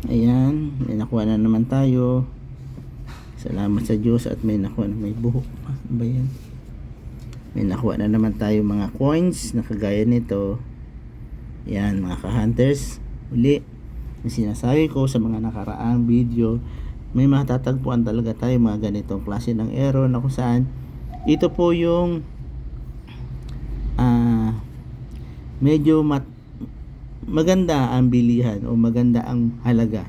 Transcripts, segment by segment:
Ayan, may nakuha na naman tayo. Salamat sa Diyos at may nakuha na, may buhok pa. Ano ba yan? May nakuha na naman tayo mga coins na kagaya nito. Yan mga ka-hunters. Uli, yung sinasabi ko sa mga nakaraang video, may matatagpuan talaga tayo mga ganitong klase ng error na kung saan ito po yung medyo maganda ang bilihan o maganda ang halaga.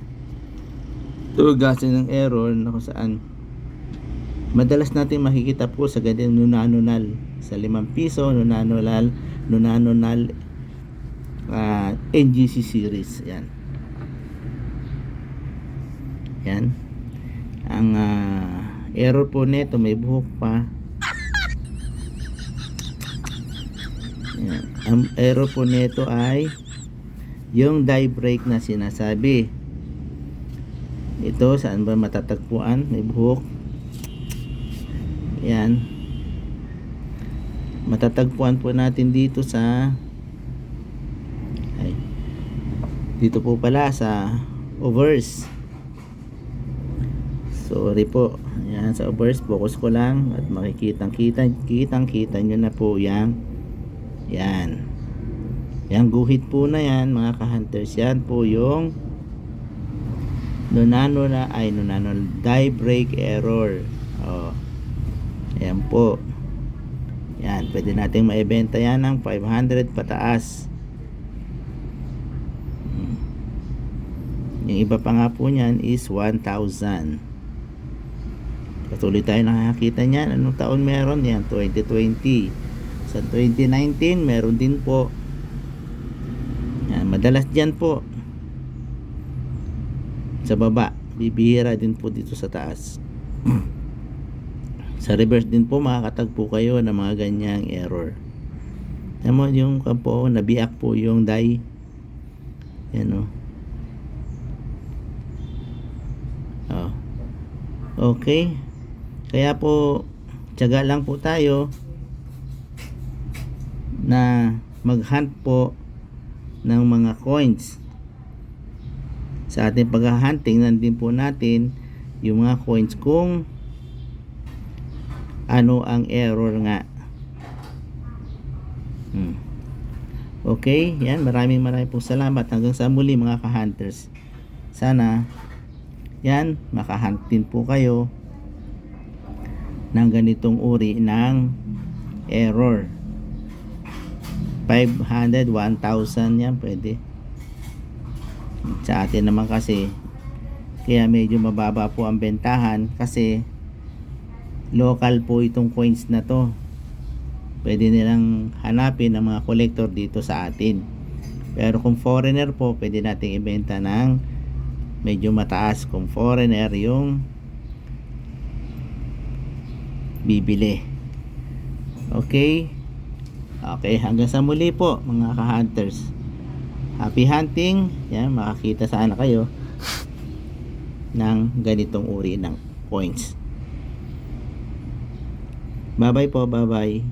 Ito kasi ng error na kung saan madalas natin makikita po sa ganitong nunanunal sa 5 piso, nunanunal NGC series. Yan ang error po nito, may buhok pa. Yan. Ang error po nito ay yung die break na sinasabi. Ito saan ba matatagpuan? May buhok. Yan, matatagpuan po natin dito sa dito po pala sa overs. Sorry po. Yan, sa overs, focus ko lang at makikitang kita nyo na po yan. Yan guhit po na yan mga ka-hunters. Yan po yung nunanol die break error. Yan po. Yan, pwede nating maibenta yan ng 500 pataas. Yung iba pa nga po niyan is 1,000. Patuloy tayo nakakita niyan. Anong taon meron? Yan, 2020. Sa 2019 meron din po. Yan, madalas dyan po sa baba, bibihira din po dito sa taas. Sa reverse din po makakatagpo kayo ng mga ganyang error. Alam mo yung kampo, nabiak po yung die. Yan o. Okay, kaya po tiyaga lang po tayo na mag-hunt po ng mga coins. Sa ating pag-hunting, nandin po natin yung mga coins kung ano ang error nga. Okay, yan, maraming pong salamat. Hanggang sa muli mga ka-hunters. Sana yan, makahunt din po kayo ng ganitong uri ng error. 500, 1,000 yan pwede. Sa atin naman kasi, kaya medyo mababa po ang bentahan kasi local po itong coins na to. Pwede nilang hanapin ang mga collector dito sa atin. Pero kung foreigner po, pwede nating ibenta ng medyo mataas kung foreigner yung bibili. Okay, hanggang sa muli po mga ka-hunters. Happy hunting. Yan, makakita sana kayo ng ganitong uri ng coins. Bye bye po, bye bye.